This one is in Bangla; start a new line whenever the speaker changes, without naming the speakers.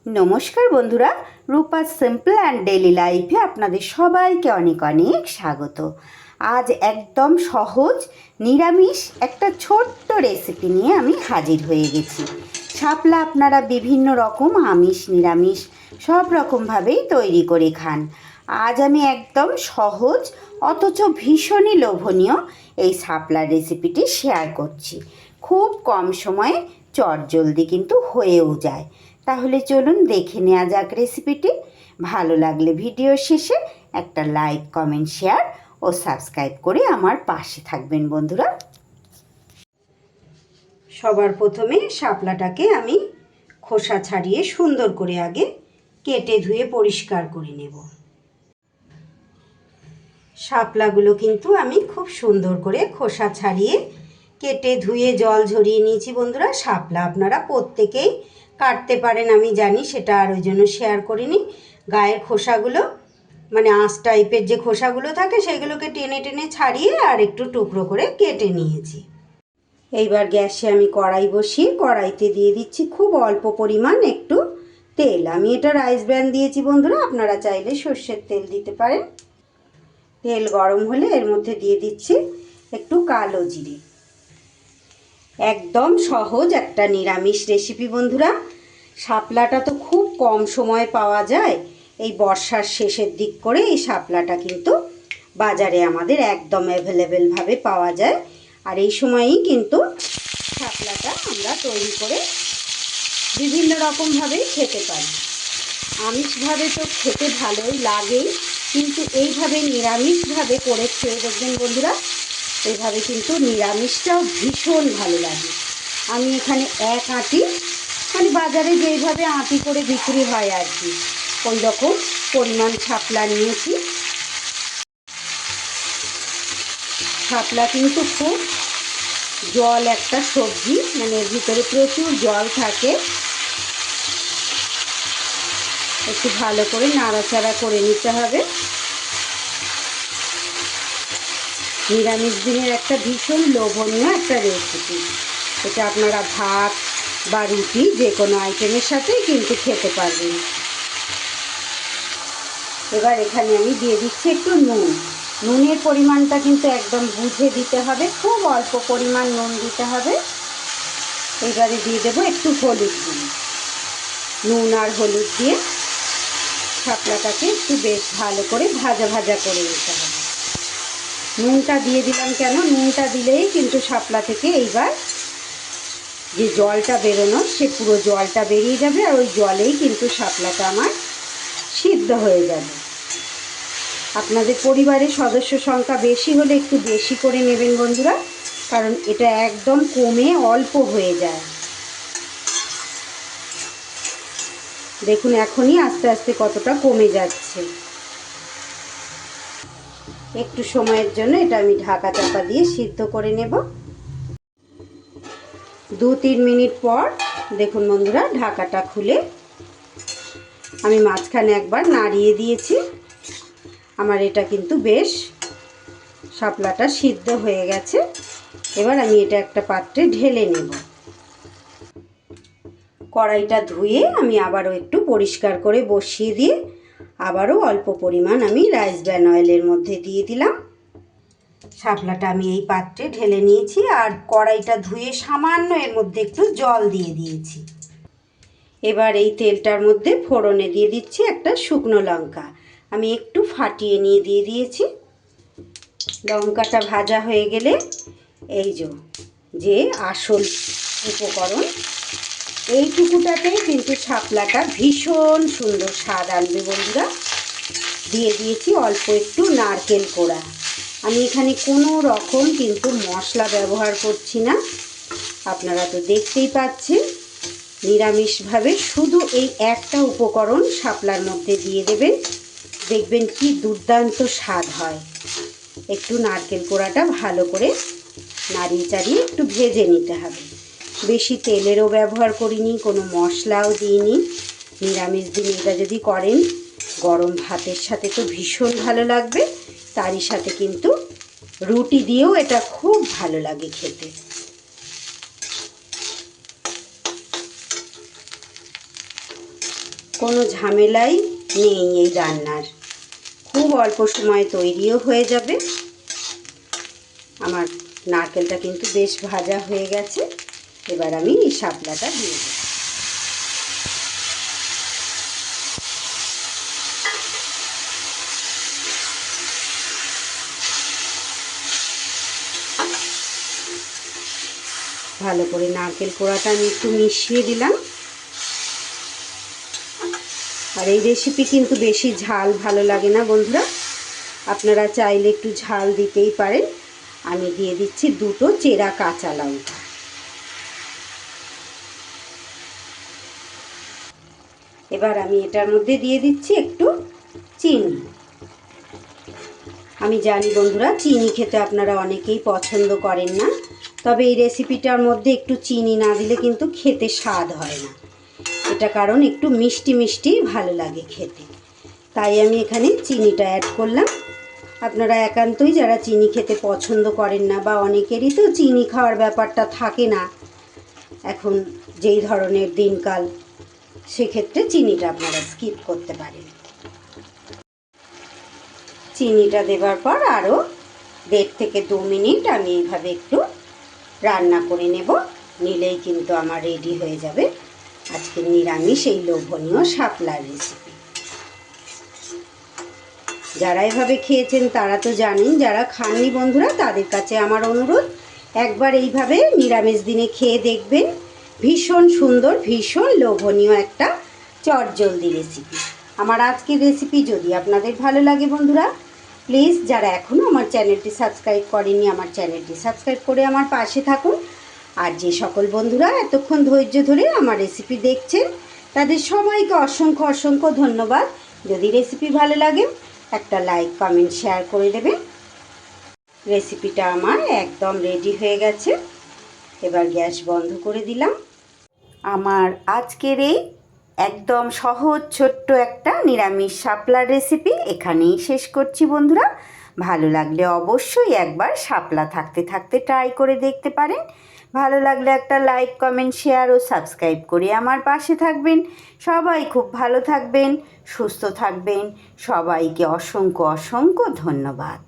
নমস্কার বন্ধুরা, রূপা সিম্পল অ্যান্ড ডেলি লাইফে আপনাদের সবাইকে অনেক অনেক স্বাগত। আজ একদম সহজ নিরামিষ একটা ছোট্ট রেসিপি নিয়ে আমি হাজির হয়ে গেছি। শাপলা আপনারা বিভিন্ন রকম আমিষ নিরামিষ সব রকমভাবেই তৈরি করে খান। আজ আমি একদম সহজ অথচ ভীষণই লোভনীয় এই শাপলার রেসিপিটি শেয়ার করছি। খুব কম সময়ে চটজলদি কিন্তু হয়েও যায়। তাহলে চলুন দেখে নেওয়া যাক রেসিপিটি। ভালো লাগলে ভিডিও শেষে একটা লাইক, কমেন্ট, শেয়ার ও সাবস্ক্রাইব করে আমার পাশে থাকবেন বন্ধুরা। সবার প্রথমে শাপলাটাকে আমি খোসা ছাড়িয়ে সুন্দর করে আগে কেটে ধুয়ে পরিষ্কার করে নেব। শাপলাগুলো কিন্তু আমি খুব সুন্দর করে খোসা ছাড়িয়ে কেটে ধুয়ে জল ঝরিয়ে নিয়েছি বন্ধুরা। শাপলা আপনারা প্রত্যেকেই কাটতে পারেন, আমি জানি, সেটা আর ওই জন্য শেয়ার করিনি। গায়ের খোসাগুলো মানে আঁশ টাইপের যে খোসাগুলো থাকে সেগুলোকে টেনে টেনে ছাড়িয়ে আর একটু টুকরো করে কেটে নিয়েছি। এইবার গ্যাসে আমি কড়াই বসিয়ে কড়াইতে দিয়ে দিচ্ছি খুব অল্প পরিমাণ একটু তেল। আমি এটা রাইস ব্র্যান দিয়েছি বন্ধুরা, আপনারা চাইলে সর্ষের তেল দিতে পারেন। তেল গরম হলে এর মধ্যে দিয়ে দিচ্ছি একটু কালো জিরে। একদম সহজ একটা নিরামিষ রেসিপি বন্ধুরা। শাপলাটা তো খুব কম সময়ে পাওয়া যায়, এই বর্ষার শেষের দিক করে এই শাপলাটা কিন্তু বাজারে আমাদের একদম অ্যাভেলেবেলভাবে পাওয়া যায়। আর এই সময়ই কিন্তু শাপলাটা আমরা তৈরি করে বিভিন্ন রকমভাবেই খেতে পারি। আমিষভাবে তো খেতে ভালোই লাগেই, কিন্তু এইভাবে নিরামিষভাবে করে খেয়ে দেখবেন বন্ধুরা, এইভাবে কিন্তু নিরামিষটাও ভীষণ ভালো লাগে। আমি এখানে এক আঁটি মানে বাজারে যেইভাবে আঁটি করে বিক্রি হয় আর কি, ওই রকম পরিমাণ শাপলা নিয়েছি। শাপলা কিন্তু খুব জল একটা সবজি, মানে এর ভিতরে প্রচুর জল থাকে। একটু ভালো করে নাড়াচাড়া করে নিতে হবে। নিরামিষ দিনের একটা ভীষণ লোভনীয় একটা রেসিপি। এটা আপনারা ভাত বা রুটি যে কোনো আইটেমের সাথেই কিন্তু খেতে পারবেন। এবার এখানে আমি দিয়ে দিচ্ছি একটু নুন। নুনের পরিমাণটা কিন্তু একদম বুঝে দিতে হবে, খুব অল্প পরিমাণ নুন দিতে হবে। এবারে দিয়ে দেবো একটু হলুদ গুঁড়ো। নুন আর হলুদ দিয়ে শাপলাটাকে একটু বেশ ভালো করে ভাজা ভাজা করে নিতে হবে। নুনটা দিয়ে দিলাম কেন, নুনটা দিলেই কিন্তু শাপলা থেকে এইবার যে জলটা বেরোনো সে পুরো জলটা বেরিয়ে যাবে, আর ওই জলেই কিন্তু শাপলাটা আমার সিদ্ধ হয়ে যাবে। আপনাদের পরিবারের সদস্য সংখ্যা বেশি হলে একটু বেশি করে নেবেন বন্ধুরা, কারণ এটা একদম কমে অল্প হয়ে যায়। দেখুন এখনই আস্তে আস্তে কতটা কমে যাচ্ছে। একটু সময়ের জন্য এটা আমি ঢাকা চাপা দিয়ে সিদ্ধ করে নেব। 2-3 মিনিট পর দেখুন বন্ধুরা, ঢাকাটা খুলে আমি মাঝখানে একবার নাড়িয়ে দিয়েছি। আমার এটা কিন্তু বেশ শাপলাটা সিদ্ধ হয়ে গেছে। এবার আমি এটা একটা পাত্রে ঢেলে নেব। কড়াইটা ধুয়ে আমি আবারও একটু পরিষ্কার করে বসিয়ে দিয়ে আবারও অল্প পরিমাণ আমি রাইস ব্র্যান অয়েলের মধ্যে দিয়ে দিলাম। শাপলাটা আমি এই পাত্রে ঢেলে নিয়েছি, আর কড়াইটা ধুয়ে সামান্য এর মধ্যে একটু জল দিয়ে দিয়েছি। এবার এই তেলটার মধ্যে ফোড়নে দিয়ে দিচ্ছি একটা শুকনো লঙ্কা। আমি একটু ফাটিয়ে নিয়ে দিয়ে দিয়েছি। লঙ্কাটা ভাজা হয়ে গেলে এই যে আসল উপকরণ, এইটুকুটাতেই কিন্তু শাপলাটা ভীষণ সুন্দর স্বাদ আনবে বন্ধুরা। দিয়ে দিয়েছি অল্প একটু নারকেল কোড়া। আমি এখানে কোনো রকম কিন্তু মশলা ব্যবহার করছি না, আপনারা তো দেখতেই পাচ্ছেন। নিরামিষভাবে শুধু এই একটা উপকরণ শাপলার মধ্যে দিয়ে দেবেন, দেখবেন কি দুর্দান্ত স্বাদ হয়। একটু নারকেল কোড়াটা ভালো করে নাড়িয়ে চাড়িয়ে একটু ভেজে নিতে হবে। বেশি তেলেরও ব্যবহার করিনি, কোনো মশলাও দিইনি। নিরামিষ দিন এটা যদি করেন গরম ভাতের সাথে তো ভীষণ ভালো লাগবে, তারই সাথে কিন্তু রুটি দিয়েও এটা খুব ভালো লাগে খেতে। কোনো ঝামেলাই নেই এই রান্নার, খুব অল্প সময়ে তৈরিও হয়ে যাবে। আমার নারকেলটা কিন্তু বেশ ভাজা হয়ে গেছে। এবার আমি এই শাপলাটা দিয়ে দেব। ভালো করে নারকেল কোড়াটা আমি একটু মিশিয়ে দিলাম। আর এই রেসিপি কিন্তু বেশি ঝাল ভালো লাগে না বন্ধুরা, আপনারা চাইলে একটু ঝাল দিতেই পারেন। আমি দিয়ে দিচ্ছি 2টো চেরা কাঁচা লঙ্কা। এবার আমি এটার মধ্যে দিয়ে দিচ্ছি একটু চিনি। আমি জানি বন্ধুরা চিনি খেতে আপনারা অনেকেই পছন্দ করেন না, তবে এই রেসিপিটার মধ্যে একটু চিনি না দিলে কিন্তু খেতে স্বাদ হয় না। এটা কারণ একটু মিষ্টি মিষ্টি ভালো লাগে খেতে, তাই আমি এখানে চিনিটা অ্যাড করলাম। আপনারা একান্তই যারা চিনি খেতে পছন্দ করেন না, বা অনেকেরই তো চিনি খাওয়ার ব্যাপারটা থাকে না এখন যেই ধরনের দিনকাল, সেক্ষেত্রে চিনিটা আপনারা স্কিপ করতে পারেন। চিনিটা দেবার পর আরও 1.5 থেকে 2 মিনিট আমি এইভাবে একটু রান্না করে নেব। নিলেই কিন্তু আমার রেডি হয়ে যাবে আজকে নিরামিষ এই লোভনীয় শাপলার রেসিপি। যারা এভাবে খেয়েছেন তারা তো জানেন, যারা খাননি বন্ধুরা তাদের কাছে আমার অনুরোধ, একবার এইভাবে নিরামিষ দিনে খেয়ে দেখবেন। ভীষণ সুন্দর, ভীষণ লোভনীয় একটা চটজলদি রেসিপি। আমার আজকের রেসিপি যদি আপনাদের ভালো লাগে বন্ধুরা, প্লিজ যারা এখনও আমার চ্যানেলটি সাবস্ক্রাইব করেনি, আমার চ্যানেলটি সাবস্ক্রাইব করে আমার পাশে থাকুন। আর যে সকল বন্ধুরা এতক্ষণ ধৈর্য ধরে আমার রেসিপি দেখছেন তাদের সবাইকে অসংখ্য অসংখ্য ধন্যবাদ। যদি রেসিপি ভালো লাগে একটা লাইক, কমেন্ট, শেয়ার করে দেবেন। রেসিপিটা আমার একদম রেডি হয়ে গেছে। এবার গ্যাস বন্ধ করে দিলাম। আমার আজকের এই একদম সহজ ছোট্ট একটা নিরামিষ শাপলার রেসিপি এখানেই শেষ করছি বন্ধুরা। ভালো লাগলে অবশ্যই একবার শাপলা থাকতে থাকতে ট্রাই করে দেখতে পারেন। ভালো লাগলে একটা লাইক, কমেন্ট, শেয়ার ও সাবস্ক্রাইব করে আমার পাশে থাকবেন। সবাই খুব ভালো থাকবেন, সুস্থ থাকবেন। সবাইকে অসংখ্য অসংখ্য ধন্যবাদ।